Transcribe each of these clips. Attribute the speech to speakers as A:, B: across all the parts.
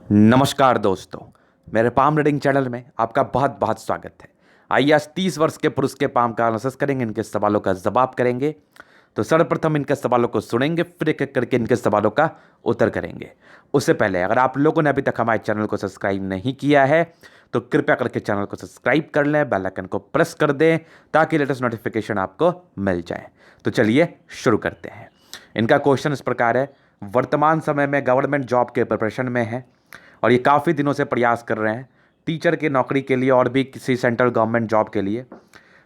A: नमस्कार दोस्तों, मेरे पाम रीडिंग चैनल में आपका बहुत बहुत स्वागत है। आइए आज 30 वर्ष के पुरुष के पाम का एनालिसिस करेंगे, इनके सवालों का जवाब करेंगे। तो सर्वप्रथम इनके सवालों को सुनेंगे, फिर एक एक करके इनके सवालों का उत्तर करेंगे। उससे पहले अगर आप लोगों ने अभी तक हमारे चैनल को सब्सक्राइब नहीं किया है तो कृपया करके चैनल को सब्सक्राइब कर लें, बेल आइकन को प्रेस कर दें ताकि लेटेस्ट नोटिफिकेशन आपको मिल जाए। तो चलिए शुरू करते हैं। इनका क्वेश्चन इस प्रकार है, वर्तमान समय में गवर्नमेंट जॉब के प्रिपरेशन में है और ये काफ़ी दिनों से प्रयास कर रहे हैं टीचर की नौकरी के लिए और भी किसी सेंट्रल गवर्नमेंट जॉब के लिए।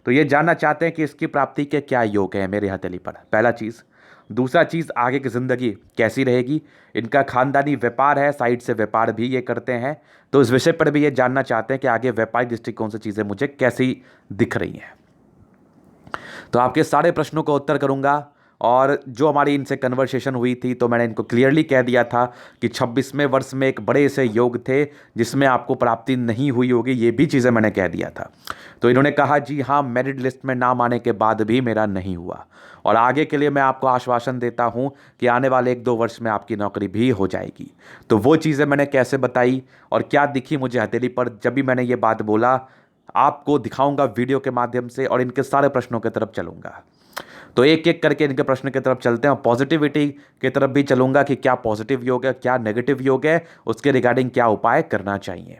A: तो ये जानना चाहते हैं कि इसकी प्राप्ति के क्या योग हैं मेरी हथेली पर, पहला चीज़। दूसरा चीज़, आगे की ज़िंदगी कैसी रहेगी। इनका खानदानी व्यापार है, साइड से व्यापार भी ये करते हैं, तो इस विषय पर भी ये जानना चाहते हैं कि आगे व्यापारिक दृष्टिकोण से चीज़ें मुझे कैसी दिख रही हैं। तो आपके सारे प्रश्नों का उत्तर करूंगा। और जो हमारी इनसे कन्वर्सेशन हुई थी तो मैंने इनको क्लियरली कह दिया था कि 26वें वर्ष में एक बड़े से योग थे जिसमें आपको प्राप्ति नहीं हुई होगी, ये भी चीज़ें मैंने कह दिया था। तो इन्होंने कहा जी हाँ, मेरिट लिस्ट में नाम आने के बाद भी मेरा नहीं हुआ और आगे के लिए मैं आपको आश्वासन देता हूँ कि आने वाले 1-2 वर्ष में आपकी नौकरी भी हो जाएगी। तो वो चीज़ें मैंने कैसे बताई और क्या दिखी मुझे हथेली पर जब भी मैंने ये बात बोला, आपको दिखाऊंगा वीडियो के माध्यम से और इनके सारे प्रश्नों की तरफ चलूंगा। तो एक एक करके इनके प्रश्न की तरफ चलते हैं और पॉजिटिविटी की तरफ भी चलूंगा कि क्या पॉजिटिव योग है, क्या नेगेटिव योग है, उसके रिगार्डिंग क्या उपाय करना चाहिए।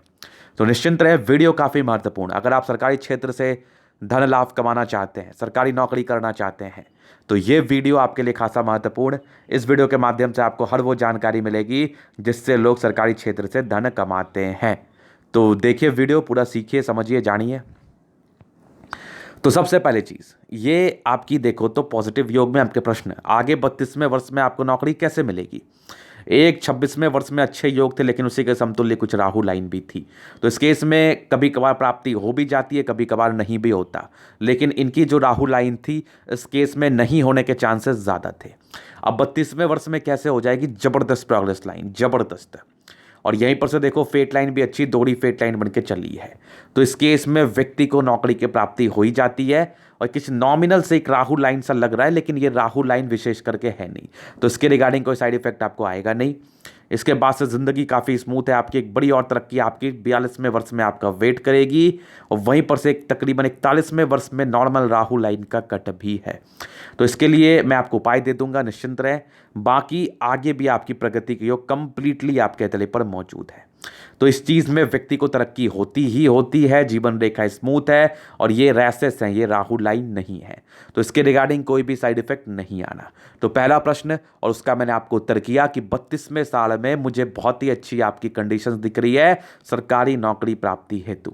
A: तो निश्चिंत रहे, वीडियो काफ़ी महत्वपूर्ण। अगर आप सरकारी क्षेत्र से धन लाभ कमाना चाहते हैं, सरकारी नौकरी करना चाहते हैं, तो ये वीडियो आपके लिए खासा महत्वपूर्ण। इस वीडियो के माध्यम से आपको हर वो जानकारी मिलेगी जिससे लोग सरकारी क्षेत्र से धन कमाते हैं। तो देखिए वीडियो पूरा, सीखिए, समझिए, जानिए। तो सबसे पहले चीज़ ये आपकी देखो तो पॉजिटिव योग में आपके प्रश्न, आगे 32वें वर्ष में आपको नौकरी कैसे मिलेगी। एक 26वें वर्ष में अच्छे योग थे लेकिन उसी के समतुल्य कुछ राहु लाइन भी थी। तो इस केस में कभी कभार प्राप्ति हो भी जाती है, कभी कभार नहीं भी होता, लेकिन इनकी जो राहु लाइन थी इस केस में नहीं होने के चांसेस ज़्यादा थे। अब 32वें वर्ष में कैसे हो जाएगी, ज़बरदस्त प्रोग्रेस लाइन, ज़बरदस्त। और यहीं पर से देखो फेट लाइन भी अच्छी दोहरी फेट लाइन बनके चली है। तो इस केस में व्यक्ति को नौकरी की प्राप्ति हो ही जाती है और किसी नॉमिनल से एक राहु लाइन सा लग रहा है लेकिन ये राहु लाइन विशेष करके है नहीं, तो इसके रिगार्डिंग कोई साइड इफेक्ट आपको आएगा नहीं। इसके बाद से ज़िंदगी काफ़ी स्मूथ है आपकी। एक बड़ी और तरक्की आपकी 42वें वर्ष में आपका वेट करेगी और वहीं पर से एक तकरीबन 41वें वर्ष में नॉर्मल राहु लाइन का कट भी है। तो इसके लिए मैं आपको उपाय दे दूंगा, निश्चिंत रहें। बाकी आगे भी आपकी प्रगति की योग कंप्लीटली आपके तले पर मौजूद है। तो इस चीज़ में व्यक्ति को तरक्की होती ही होती है, जीवन रेखा स्मूथ है और ये रैसेस हैं, ये राहु लाइन नहीं है, तो इसके रिगार्डिंग कोई भी साइड इफेक्ट नहीं आना। तो पहला प्रश्न और उसका मैंने आपको उत्तर किया कि 32वें साल में मुझे बहुत ही अच्छी आपकी कंडीशंस दिख रही है सरकारी नौकरी प्राप्ति हेतु।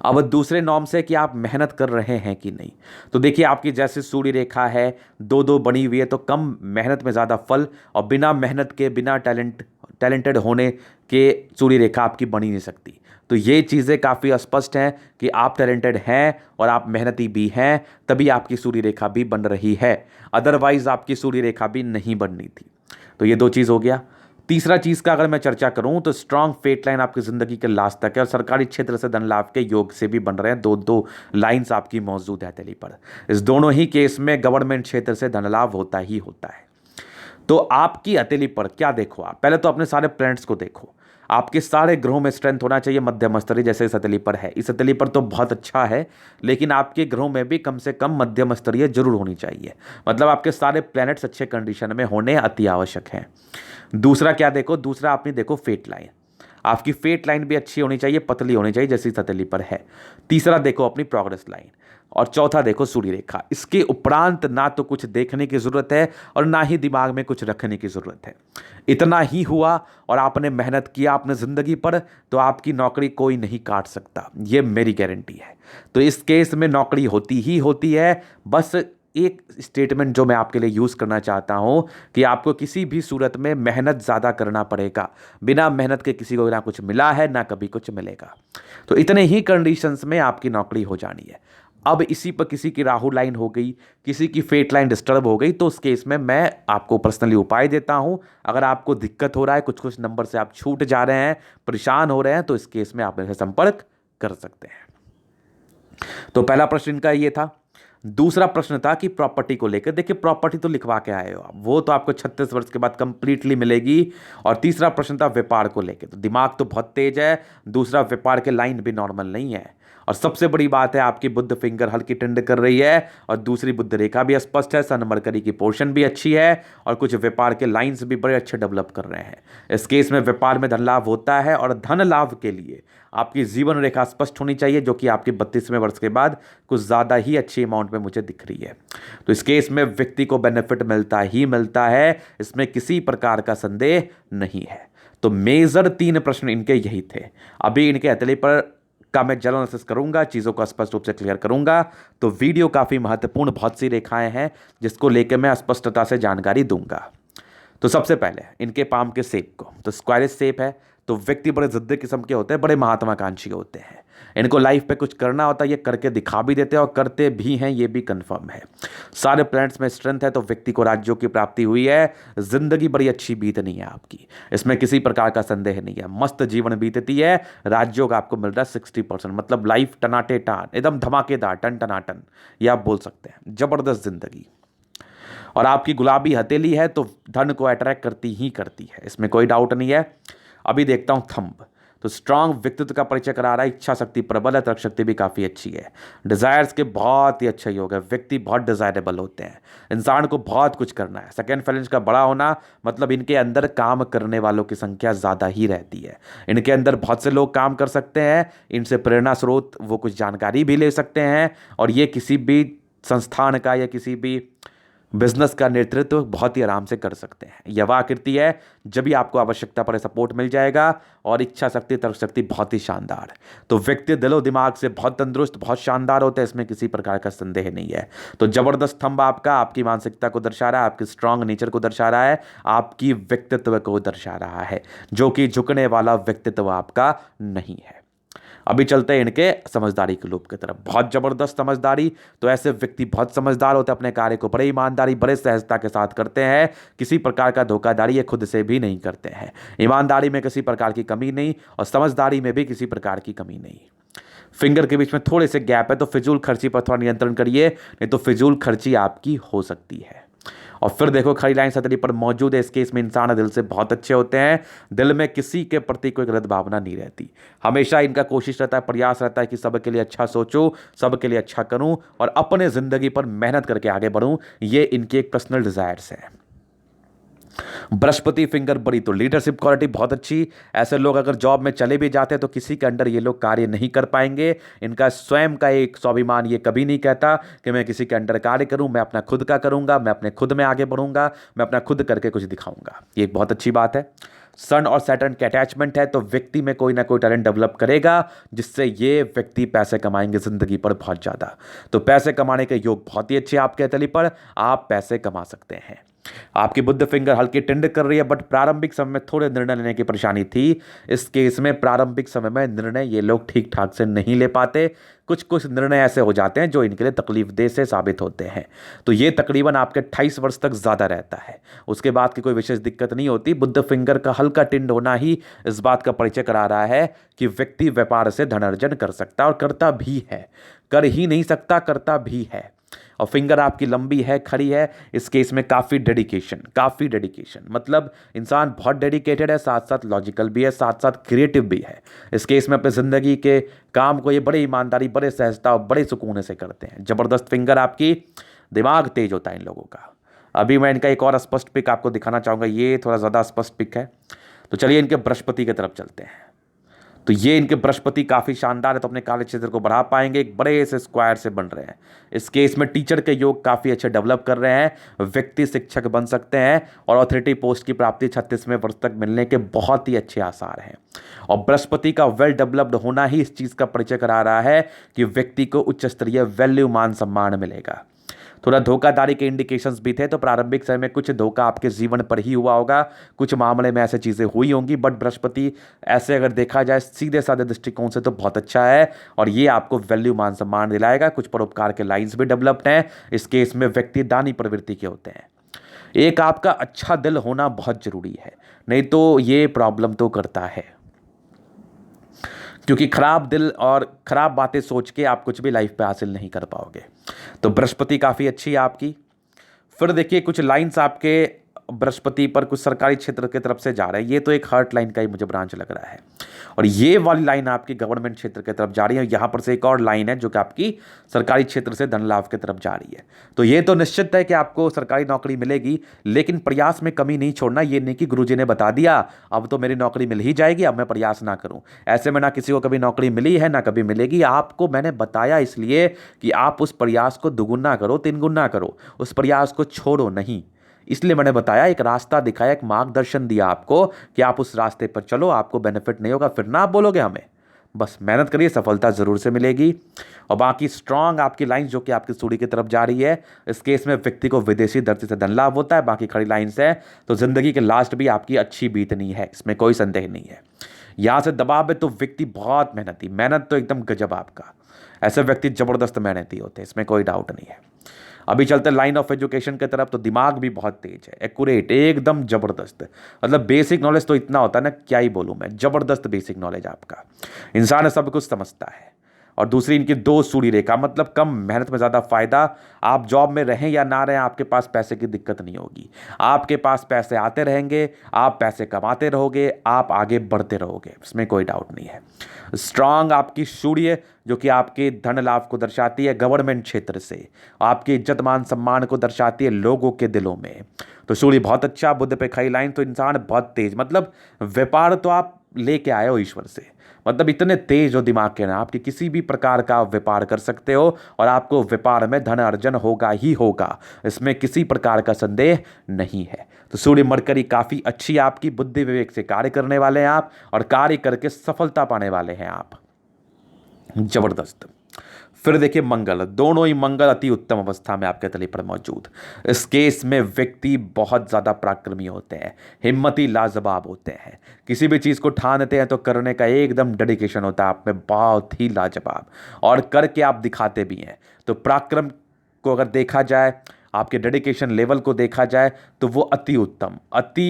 A: अब दूसरे नॉर्म से कि आप मेहनत कर रहे हैं कि नहीं। तो देखिए आपकी जैसे सूर्य रेखा है 2-2 बनी हुई है, तो कम मेहनत में ज़्यादा फल, और बिना मेहनत के, बिना टैलेंटेड होने के सूर्य रेखा आपकी बनी नहीं सकती। तो ये चीज़ें काफ़ी स्पष्ट हैं कि आप टैलेंटेड हैं और आप मेहनती भी हैं, तभी आपकी सूर्य रेखा भी बन रही है, अदरवाइज आपकी सूर्य रेखा भी नहीं बननी थी। तो ये 2 चीज़ हो गया। तीसरा चीज़ का अगर मैं चर्चा करूं तो स्ट्रांग फेट लाइन आपकी ज़िंदगी के लास्ट तक है और सरकारी क्षेत्र से धन लाभ के योग से भी बन रहे हैं। 2-2 लाइन्स आपकी मौजूद है हथेली पर। इस दोनों ही केस में गवर्नमेंट क्षेत्र से धन लाभ होता ही होता है। तो आपकी हथेली पर क्या देखो, आप पहले तो अपने सारे प्लैनेट्स को देखो। आपके सारे ग्रहों में स्ट्रेंथ होना चाहिए मध्यम स्तरीय, जैसे इस हथेली पर है। इस हथेली पर तो बहुत अच्छा है लेकिन आपके ग्रहों में भी कम से कम मध्यम स्तरीय जरूर होनी चाहिए, मतलब आपके सारे प्लैनेट्स अच्छे कंडीशन में होने अति आवश्यक हैं। दूसरा क्या देखो, दूसरा आपने देखो फेट लाइन, आपकी फेट लाइन भी अच्छी होनी चाहिए, पतली होनी चाहिए जैसी इस हथेली पर है। तीसरा देखो अपनी प्रोग्रेस लाइन और चौथा देखो सूर्य रेखा। इसके उपरांत ना तो कुछ देखने की ज़रूरत है और ना ही दिमाग में कुछ रखने की ज़रूरत है। इतना ही हुआ और आपने मेहनत किया अपने ज़िंदगी पर तो आपकी नौकरी कोई नहीं काट सकता, ये मेरी गारंटी है। तो इस केस में नौकरी होती ही होती है। बस एक स्टेटमेंट जो मैं आपके लिए यूज़ करना चाहता हूं कि आपको किसी भी सूरत में मेहनत ज़्यादा करना पड़ेगा, बिना मेहनत के किसी को ना कुछ मिला है ना कभी कुछ मिलेगा। तो इतने ही कंडीशंस में आपकी नौकरी हो जानी है। अब इसी पर किसी की राहु लाइन हो गई, किसी की फेट लाइन डिस्टर्ब हो गई, तो उस केस में मैं आपको पर्सनली उपाय देता हूं। अगर आपको दिक्कत हो रहा है, कुछ कुछ नंबर से आप छूट जा रहे हैं, परेशान हो रहे हैं, तो इस केस में आप मेरे से संपर्क कर सकते हैं। तो पहला प्रश्न इनका ये था। दूसरा प्रश्न था कि प्रॉपर्टी को लेकर, देखिए प्रॉपर्टी तो लिखवा के आए हो आप, वो तो आपको 36 वर्ष के बाद कंप्लीटली मिलेगी। और तीसरा प्रश्न था व्यापार को लेकर, तो दिमाग तो बहुत तेज है। दूसरा व्यापार के लाइन भी नॉर्मल नहीं है। और सबसे बड़ी बात है आपकी बुध फिंगर हल्की टिंड कर रही है और दूसरी बुध रेखा भी स्पष्ट है, सन मरकरी की पोर्शन भी अच्छी है और कुछ व्यापार के लाइंस भी बड़े अच्छे डेवलप कर रहे हैं। इस केस में व्यापार में धन लाभ होता है और धन लाभ के लिए आपकी जीवन रेखा स्पष्ट होनी चाहिए, जो कि आपके 32वें वर्ष के बाद कुछ ज़्यादा ही अच्छी अमाउंट में मुझे दिख रही है। तो इस केस में व्यक्ति को बेनिफिट मिलता ही मिलता है, इसमें किसी प्रकार का संदेह नहीं है। तो मेजर 3 प्रश्न इनके यही थे। अभी इनके हथेली पर का मैं जल एनालिसिस करूंगा, चीज़ों को स्पष्ट रूप से क्लियर करूंगा। तो वीडियो काफ़ी महत्वपूर्ण, बहुत सी रेखाएं हैं जिसको लेकर मैं स्पष्टता से जानकारी दूंगा। तो सबसे पहले इनके पाम के शेप को, तो स्क्वायरिश शेप है, तो व्यक्ति बड़े जिद्दी किस्म के होते हैं, बड़े महात्माकांक्षी होते हैं। इनको लाइफ पे कुछ करना होता है, ये करके दिखा भी देते हैं और करते भी हैं, ये भी कंफर्म है। सारे प्लैनेट्स में स्ट्रेंथ है, तो व्यक्ति को राज्यों की प्राप्ति हुई है। जिंदगी बड़ी अच्छी बीतनी है आपकी, इसमें किसी प्रकार का संदेह नहीं है। मस्त जीवन बीतती है, राज्यों का आपको मिल रहा है 60%, मतलब लाइफ टनाटे टान, एकदम धमाकेदार, टन टनाटन, ये आप बोल सकते हैं। जबरदस्त जिंदगी। और आपकी गुलाबी हथेली है तो धन को अट्रैक्ट करती ही करती है, इसमें कोई डाउट नहीं है। अभी देखता हूं थंब, तो स्ट्रांग व्यक्तित्व का परिचय करा रहा है, इच्छा शक्ति प्रबल है, तर्क शक्ति भी काफ़ी अच्छी है। डिजायर्स के बहुत ही अच्छा योग है, व्यक्ति बहुत डिजायरेबल होते हैं, इंसान को बहुत कुछ करना है। सेकेंड फैलेंज का बड़ा होना मतलब इनके अंदर काम करने वालों की संख्या ज़्यादा ही रहती है। इनके अंदर बहुत से लोग काम कर सकते हैं, इनसे प्रेरणा स्रोत वो कुछ जानकारी भी ले सकते हैं और ये किसी भी संस्थान का या किसी भी बिजनेस का नेतृत्व बहुत ही आराम से कर सकते हैं। यह आकृति है, जब भी आपको आवश्यकता पड़े सपोर्ट मिल जाएगा। और इच्छा शक्ति तर्क शक्ति बहुत ही शानदार। तो व्यक्ति दिलो दिमाग से बहुत तंदुरुस्त, बहुत शानदार होते हैं, इसमें किसी प्रकार का संदेह नहीं है। तो जबरदस्त थंब आपका आपकी मानसिकता को दर्शा रहा है, आपकी स्ट्रांग नेचर को दर्शा रहा है, आपकी व्यक्तित्व को दर्शा रहा है, जो कि झुकने वाला व्यक्तित्व आपका नहीं है। अभी चलते हैं इनके समझदारी के लूप की तरफ। बहुत जबरदस्त समझदारी, तो ऐसे व्यक्ति बहुत समझदार होते हैं, अपने कार्य को बड़े ईमानदारी बड़े सहजता के साथ करते हैं, किसी प्रकार का धोखाधड़ी ये खुद से भी नहीं करते हैं। ईमानदारी में किसी प्रकार की कमी नहीं और समझदारी में भी किसी प्रकार की कमी नहीं। फिंगर के बीच में थोड़े से गैप है, तो फिजूल खर्ची पर थोड़ा नियंत्रण करिए, नहीं तो फिजूल खर्ची आपकी हो सकती है। और फिर देखो खड़ी लाइन सतरी पर मौजूद है। इस केस में इंसान दिल से बहुत अच्छे होते हैं, दिल में किसी के प्रति कोई गलत भावना नहीं रहती। हमेशा इनका कोशिश रहता है, प्रयास रहता है कि सबके लिए अच्छा सोचूं, सबके लिए अच्छा करूं और अपने जिंदगी पर मेहनत करके आगे बढ़ूं। ये इनकी एक पर्सनल डिजायर्स है। बृहस्पति फिंगर बड़ी, तो लीडरशिप क्वालिटी बहुत अच्छी। ऐसे लोग अगर जॉब में चले भी जाते हैं तो किसी के अंडर ये लोग कार्य नहीं कर पाएंगे। इनका स्वयं का एक स्वाभिमान ये कभी नहीं कहता कि मैं किसी के अंडर कार्य करूं, मैं अपना खुद का करूंगा, मैं अपने खुद में आगे बढ़ूंगा, मैं अपना खुद करके कुछ दिखाऊंगा। ये एक बहुत अच्छी बात है। सन और सैटर्न के अटैचमेंट है, तो व्यक्ति में कोई ना कोई टैलेंट डेवलप करेगा जिससे ये व्यक्ति पैसे कमाएंगे जिंदगी पर बहुत ज़्यादा। तो पैसे कमाने के योग बहुत ही अच्छे आपके हथेली पर, आप पैसे कमा सकते हैं। आपकी बुध फिंगर हल्की टिंड कर रही है, बट प्रारंभिक समय में थोड़े निर्णय लेने की परेशानी थी। इस केस में प्रारंभिक समय में निर्णय ये लोग ठीक ठाक से नहीं ले पाते। कुछ कुछ निर्णय ऐसे हो जाते हैं जो इनके लिए तकलीफदेह से साबित होते हैं। तो ये तकरीबन आपके 28 वर्ष तक ज़्यादा रहता है, उसके बाद की कोई विशेष दिक्कत नहीं होती। बुध फिंगर का हल्का टिंड होना ही इस बात का परिचय करा रहा है कि व्यक्ति व्यापार से धन अर्जन कर सकता है और करता भी है, कर ही नहीं सकता, करता भी है। और फिंगर आपकी लंबी है, खड़ी है, इस केस में काफ़ी डेडिकेशन, मतलब इंसान बहुत डेडिकेटेड है, साथ साथ लॉजिकल भी है, साथ साथ क्रिएटिव भी है। इस केस में अपने ज़िंदगी के काम को ये बड़े ईमानदारी बड़े सहजता और बड़े सुकून से करते हैं। ज़बरदस्त फिंगर आपकी, दिमाग तेज होता है इन लोगों का। अभी मैं इनका एक और स्पष्ट पिक आपको दिखाना चाहूँगा, ये थोड़ा ज़्यादा स्पष्ट पिक है। तो चलिए इनके बृहस्पति की तरफ चलते हैं। तो ये इनके बृहस्पति काफ़ी शानदार है, तो अपने कार्य क्षेत्र को बढ़ा पाएंगे, एक बड़े से स्क्वायर से बन रहे हैं। इस केस में टीचर के योग काफ़ी अच्छे डेवलप कर रहे हैं, व्यक्ति शिक्षक बन सकते हैं और ऑथोरिटी पोस्ट की प्राप्ति 36वें वर्ष तक मिलने के बहुत ही अच्छे आसार हैं। और बृहस्पति का वेल डेवलप्ड होना ही इस चीज़ का परिचय करा रहा है कि व्यक्ति को उच्च स्तरीय वैल्यू मान सम्मान मिलेगा। थोड़ा धोखाधड़ी के इंडिकेशंस भी थे, तो प्रारंभिक समय में कुछ धोखा आपके जीवन पर ही हुआ होगा, कुछ मामले में ऐसे चीज़ें हुई होंगी, बट बृहस्पति ऐसे अगर देखा जाए सीधे साधे दृष्टिकोण से तो बहुत अच्छा है और ये आपको वैल्यू मान सम्मान दिलाएगा। कुछ परोपकार के लाइन्स भी डेवलप्ड हैं। इस केस में व्यक्ति दानी प्रवृत्ति के होते हैं। एक आपका अच्छा दिल होना बहुत जरूरी है, नहीं तो ये प्रॉब्लम तो करता है, क्योंकि खराब दिल और खराब बातें सोच के आप कुछ भी लाइफ पे हासिल नहीं कर पाओगे। तो बृहस्पति काफ़ी अच्छी है आपकी। फिर देखिए कुछ लाइंस आपके बृहस्पति पर कुछ सरकारी क्षेत्र की तरफ से जा रहे हैं। ये तो एक हर्ट लाइन का ही मुझे ब्रांच लग रहा है, और ये वाली लाइन आपकी गवर्नमेंट क्षेत्र की तरफ जा रही है। यहाँ पर से एक और लाइन है जो कि आपकी सरकारी क्षेत्र से धन लाभ की तरफ जा रही है। तो ये तो निश्चित है कि आपको सरकारी नौकरी मिलेगी, लेकिन प्रयास में कमी नहीं छोड़ना। ये नहीं कि गुरुजी ने बता दिया अब तो मेरी नौकरी मिल ही जाएगी, अब मैं प्रयास ना करूं। ऐसे में ना किसी को कभी नौकरी मिली है ना कभी मिलेगी। आपको मैंने बताया इसलिए कि आप उस प्रयास को दुगुना करो, तीन गुना करो, उस प्रयास को छोड़ो नहीं। इसलिए मैंने बताया, एक रास्ता दिखाया, एक मार्गदर्शन दिया आपको कि आप उस रास्ते पर चलो, आपको बेनिफिट नहीं होगा फिर ना आप बोलोगे हमें। बस मेहनत करिए, सफलता जरूर से मिलेगी। और बाकी स्ट्रांग आपकी लाइंस जो कि आपकी सूर्य की तरफ जा रही है, इस केस में व्यक्ति को विदेशी धरती से धन लाभ होता है। बाकी खड़ी लाइंस है तो जिंदगी के लास्ट भी आपकी अच्छी बीतनी है, इसमें कोई संदेह नहीं है। यहां से दबाव है तो व्यक्ति बहुत मेहनती, मेहनत तो एकदम गजब आपका। ऐसे व्यक्ति जबरदस्त मेहनती होते हैं, इसमें कोई डाउट नहीं है। अभी चलते लाइन ऑफ एजुकेशन की तरफ, तो दिमाग भी बहुत तेज है, एक्यूरेट, एकदम जबरदस्त। मतलब बेसिक नॉलेज तो इतना होता है ना, क्या ही बोलूं मैं, जबरदस्त बेसिक नॉलेज आपका। इंसान सब कुछ समझता है। और दूसरी इनकी दो सूर्य रेखा, मतलब कम मेहनत में ज़्यादा फायदा। आप जॉब में रहें या ना रहें, आपके पास पैसे की दिक्कत नहीं होगी। आपके पास पैसे आते रहेंगे, आप पैसे कमाते रहोगे, आप आगे बढ़ते रहोगे, इसमें कोई डाउट नहीं है। स्ट्रांग आपकी सूर्य जो कि आपके धन लाभ को दर्शाती है गवर्नमेंट क्षेत्र से, आपकी इज्जत मान सम्मान को दर्शाती है लोगों के दिलों में। तो सूर्य बहुत अच्छा, बुध पे खड़ी लाइन, तो इंसान बहुत तेज, मतलब व्यापार तो आप लेके आए हो ईश्वर से। मतलब इतने तेज हो दिमाग के ना, आपकी किसी भी प्रकार का व्यापार कर सकते हो और आपको व्यापार में धन अर्जन होगा ही होगा, इसमें किसी प्रकार का संदेह नहीं है। तो सूर्य मरकरी काफ़ी अच्छी आपकी, बुद्धि विवेक से कार्य करने वाले हैं आप, और कार्य करके सफलता पाने वाले हैं आप, जबरदस्त। फिर देखिए मंगल, दोनों ही मंगल अति उत्तम अवस्था में आपके तले पर मौजूद। इस केस में व्यक्ति बहुत ज़्यादा पराक्रमी होते हैं, हिम्मती लाजवाब होते हैं। किसी भी चीज़ को ठानते हैं तो करने का एकदम डेडिकेशन होता है आप में, बहुत ही लाजवाब, और करके आप दिखाते भी हैं। तो पराक्रम को अगर देखा जाए, आपके डेडिकेशन लेवल को देखा जाए, तो वो अति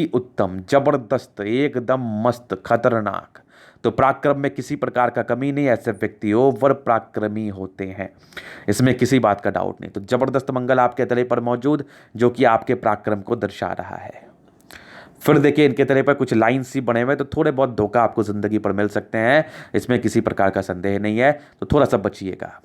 A: उत्तम, जबरदस्त, एकदम मस्त, खतरनाक। तो पराक्रम में किसी प्रकार का कमी नहीं, ऐसे व्यक्ति ओवर पराक्रमी होते हैं, इसमें किसी बात का डाउट नहीं। तो जबरदस्त मंगल आपके तले पर मौजूद, जो कि आपके पराक्रम को दर्शा रहा है। फिर देखिए इनके तले पर कुछ लाइन्स ही बने हुए, तो थोड़े बहुत धोखा आपको जिंदगी पर मिल सकते हैं, इसमें किसी प्रकार का संदेह नहीं है, तो थोड़ा सा बचिएगा।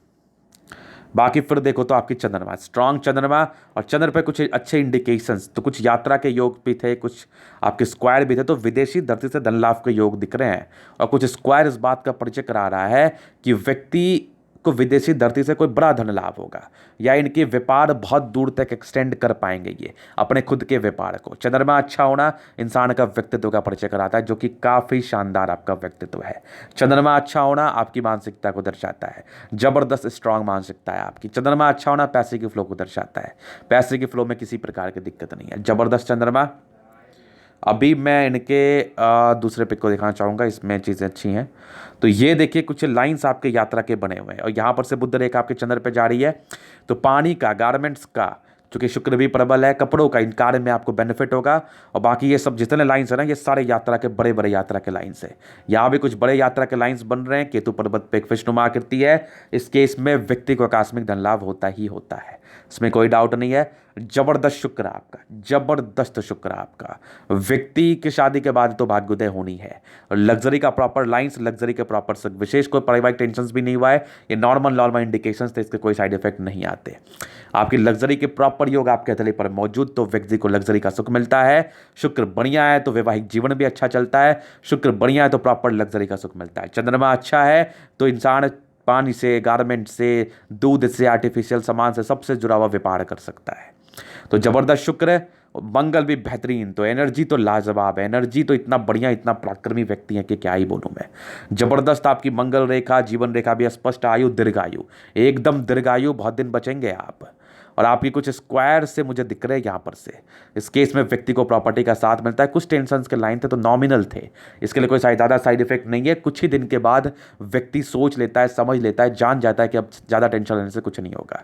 A: बाकी फिर देखो तो आपकी चंद्रमा, स्ट्रांग चंद्रमा, और चंद्र पे कुछ अच्छे इंडिकेशंस, तो कुछ यात्रा के योग भी थे, कुछ आपके स्क्वायर भी थे, तो विदेशी धरती से धन लाभ के योग दिख रहे हैं। और कुछ स्क्वायर इस बात का परिचय करा रहा है कि व्यक्ति को विदेशी धरती से कोई बड़ा धन लाभ होगा, या इनके व्यापार बहुत दूर तक एक्सटेंड कर पाएंगे ये अपने खुद के व्यापार को। चंद्रमा अच्छा होना इंसान का व्यक्तित्व का परिचय कराता है, जो कि काफ़ी शानदार आपका व्यक्तित्व है। चंद्रमा अच्छा होना आपकी मानसिकता को दर्शाता है, जबरदस्त स्ट्रांग मानसिकता है आपकी। चंद्रमा अच्छा होना पैसे के फ्लो को दर्शाता है, पैसे के फ्लो में किसी प्रकार की दिक्कत नहीं है, जबरदस्त चंद्रमा। अभी मैं इनके दूसरे पिक को दिखाना चाहूँगा, इसमें चीज़ें अच्छी हैं। तो ये देखिए कुछ लाइंस आपके यात्रा के बने हुए हैं, और यहाँ पर से बुध रेखा आपके चंद्र पे जा रही है। तो पानी का, गारमेंट्स का, चूँकि शुक्र भी प्रबल है, कपड़ों का, इन कार्य में आपको बेनिफिट होगा। और बाकी ये सब जितने लाइंस है ना, ये सारे यात्रा के बड़े बड़े यात्रा के लाइंस है। यहाँ भी कुछ बड़े यात्रा के लाइंस बन रहे हैं। केतु पर्वत पे एक विष्णुमा आकृति है, इस केस में व्यक्ति को आकस्मिक धन लाभ होता ही होता है, इसमें कोई डाउट नहीं है। जबरदस्त शुक्र आपका, जबरदस्त शुक्र आपका। व्यक्ति की शादी के बाद तो भाग्योदय होनी है। और लग्जरी का प्रॉपर लाइंस, लग्जरी के प्रॉपर सुख, विशेष कोई पारिवारिक टेंशन भी नहीं हुआ है, ये नॉर्मल इंडिकेशंस थे, इसके कोई साइड इफेक्ट नहीं आते। आपकी लग्जरी के प्रॉपर योग आपके तले पर मौजूद, तो व्यक्ति को लग्जरी का सुख मिलता है। शुक्र बढ़िया है तो वैवाहिक जीवन भी अच्छा चलता है, शुक्र बढ़िया है तो प्रॉपर लग्जरी का सुख मिलता है। चंद्रमा अच्छा है तो इंसान पानी से, गारमेंट से, दूध से, आर्टिफिशियल सामान से, सबसे जुड़ा हुआ व्यापार कर सकता है। तो जबरदस्त शुक्र, मंगल भी बेहतरीन, तो एनर्जी तो लाजवाब है, एनर्जी तो इतना बढ़िया, इतना पराक्रमी व्यक्ति है कि क्या ही बोलूं मैं। जबरदस्त आपकी मंगल रेखा, जीवन रेखा भी स्पष्ट, आयु दीर्घायु, एकदम दीर्घायु, बहुत दिन बचेंगे आप। और आपकी कुछ स्क्वायर से मुझे दिख रहे हैं यहाँ पर से, इस केस में व्यक्ति को प्रॉपर्टी का साथ मिलता है। कुछ टेंशन्स के लाइन थे तो नॉमिनल थे, इसके लिए कोई ज़्यादा साइड इफेक्ट नहीं है। कुछ ही दिन के बाद व्यक्ति सोच लेता है, समझ लेता है, जान जाता है कि अब ज़्यादा टेंशन लेने से कुछ नहीं होगा।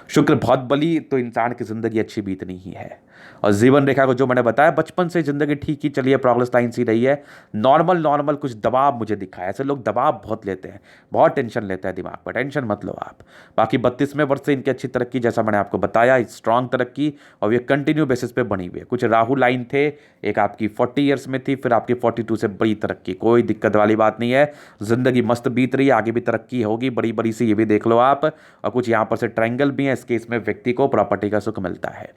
A: शुक्र बहुत बली, तो इंसान की ज़िंदगी अच्छी बीतनी ही है। और जीवन रेखा को जो मैंने बताया, बचपन से जिंदगी ठीक ही चली है, प्रोग्रेस लाइन सी रही है, नॉर्मल नॉर्मल कुछ दबाव मुझे दिखा है। ऐसे लोग दबाव बहुत लेते हैं, बहुत टेंशन लेते हैं दिमाग पर, टेंशन मत लो आप। बाकी 32वें वर्ष से इनकी अच्छी तरक्की, जैसा मैंने आपको बताया, स्ट्रांग तरक्की, और ये कंटिन्यू बेसिस पे बनी हुई है। कुछ राहु लाइन थे, एक आपकी 40 ईयर्स में थी, फिर आपकी 42 से बड़ी तरक्की, कोई दिक्कत वाली बात नहीं है। जिंदगी मस्त बीत रही है, आगे भी तरक्की होगी बड़ी बड़ी सी, ये भी देख लो आप। और कुछ यहाँ पर से ट्रायंगल भी है, इस केस में व्यक्ति को प्रॉपर्टी का सुख मिलता है।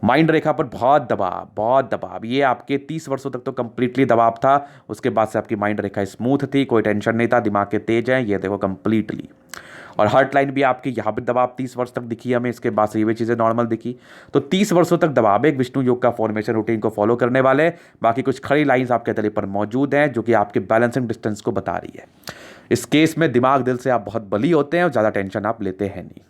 A: माइंड रेखा पर बहुत दबाव, बहुत दबाव, ये आपके 30 वर्षों तक तो कंप्लीटली दबाव था, उसके बाद से आपकी माइंड रेखा स्मूथ थी, कोई टेंशन नहीं था, दिमाग के तेज हैं, ये देखो कंप्लीटली। और हार्ट लाइन भी आपकी यहाँ पर दबाव 30 वर्ष तक दिखी हमें, इसके बाद से ये भी चीज़ें नॉर्मल दिखी। तो 30 वर्षों तक दबाव है, एक विष्णु योग का फॉर्मेशन रूटीन को फॉलो करने वाले। बाकी कुछ खड़ी लाइंस आपके तले पर मौजूद हैं जो कि आपके बैलेंसिंग डिस्टेंस को बता रही है। इस केस में दिमाग दिल से आप बहुत बली होते हैं और ज़्यादा टेंशन आप लेते हैं नहीं,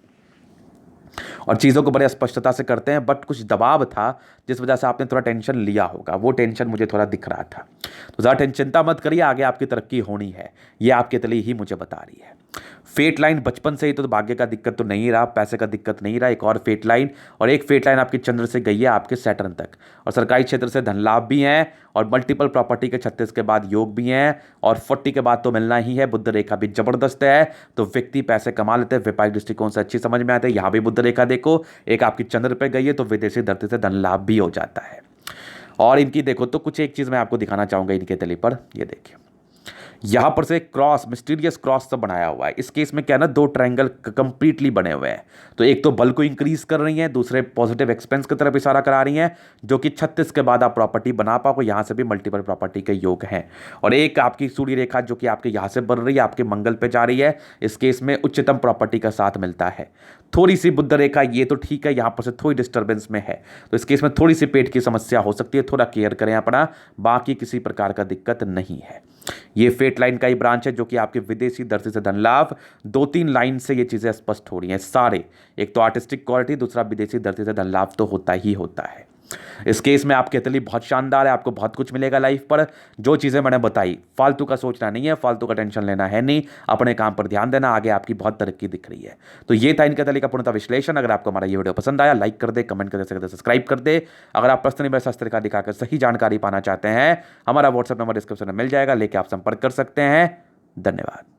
A: और चीज़ों को बड़े स्पष्टता से करते हैं। बट कुछ दबाव था जिस वजह से आपने थोड़ा टेंशन लिया होगा, वो टेंशन मुझे थोड़ा दिख रहा था। तो ज़्यादा चिंता मत करिए, आगे आपकी तरक्की होनी है, ये आपके तले ही मुझे बता रही है। फेट लाइन बचपन से ही तो भाग्य का दिक्कत तो नहीं रहा, पैसे का दिक्कत नहीं रहा, एक और फेट लाइन, और एक फेट लाइन आपकी चंद्र से गई है आपके सैटर्न तक, और सरकारी क्षेत्र से धन लाभ भी हैं, और मल्टीपल प्रॉपर्टी के 36 के बाद योग भी हैं, और 40 के बाद तो मिलना ही है। बुध रेखा भी जबरदस्त है, तो व्यक्ति पैसे कमा लेते हैं, व्यापारिक दृष्टिकोण से अच्छी समझ में आते हैं। यहाँ भी बुध रेखा देखो, एक आपकी चंद्र पे गई है, तो विदेशी धरती से धन लाभ भी हो जाता है। और इनकी देखो तो कुछ एक चीज़ मैं आपको दिखाना चाहूँगा इनके तले पर, ये देखिए यहाँ पर से क्रॉस, मिस्टीरियस क्रॉस सब बनाया हुआ है। इस केस में क्या है ना, दो ट्रायंगल कंप्लीटली बने हुए हैं, तो एक तो बल को इंक्रीज कर रही हैं, दूसरे पॉजिटिव एक्सपेंस की तरफ इशारा करा रही हैं, जो कि 36 के बाद आप प्रॉपर्टी बना पाओगे। यहाँ से भी मल्टीपल प्रॉपर्टी के योग हैं, और एक आपकी सूर्य रेखा जो कि आपके यहाँ से बन रही है, आपके मंगल पे जा रही है, इस केस में उच्चतम प्रॉपर्टी का साथ मिलता है। थोड़ी सी बुध रेखा, ये तो ठीक है, यहाँ पर से थोड़ी डिस्टर्बेंस में है, तो इस केस में थोड़ी सी पेट की समस्या हो सकती है, थोड़ा केयर करें अपना, बाकी किसी प्रकार का दिक्कत नहीं है। ये फेट लाइन का ही ब्रांच है जो कि आपके विदेशी धरती से धन लाभ, 2-3 लाइन से ये चीजें स्पष्ट हो रही हैं सारे, एक तो आर्टिस्टिक क्वालिटी, दूसरा विदेशी धरती से धन लाभ तो होता ही होता है। इस केस में आपके तली बहुत शानदार है, आपको बहुत कुछ मिलेगा लाइफ पर। जो चीजें मैंने बताई, फालतू का सोचना नहीं है, फालतू का टेंशन लेना है नहीं, अपने काम पर ध्यान देना, आगे आपकी बहुत तरक्की दिख रही है। तो ये था इनके तली का पूर्णतः विश्लेषण। अगर आपको हमारा ये वीडियो पसंद आया, लाइक कर दे, कमेंट कर दे, सब्सक्राइब कर दे। अगर आप प्रश्न निवेश शास्त्र का दिखाकर सही जानकारी पाना चाहते हैं, हमारा व्हाट्सएप नंबर डिस्क्रिप्शन में मिल जाएगा, लेके आप संपर्क कर सकते हैं। धन्यवाद।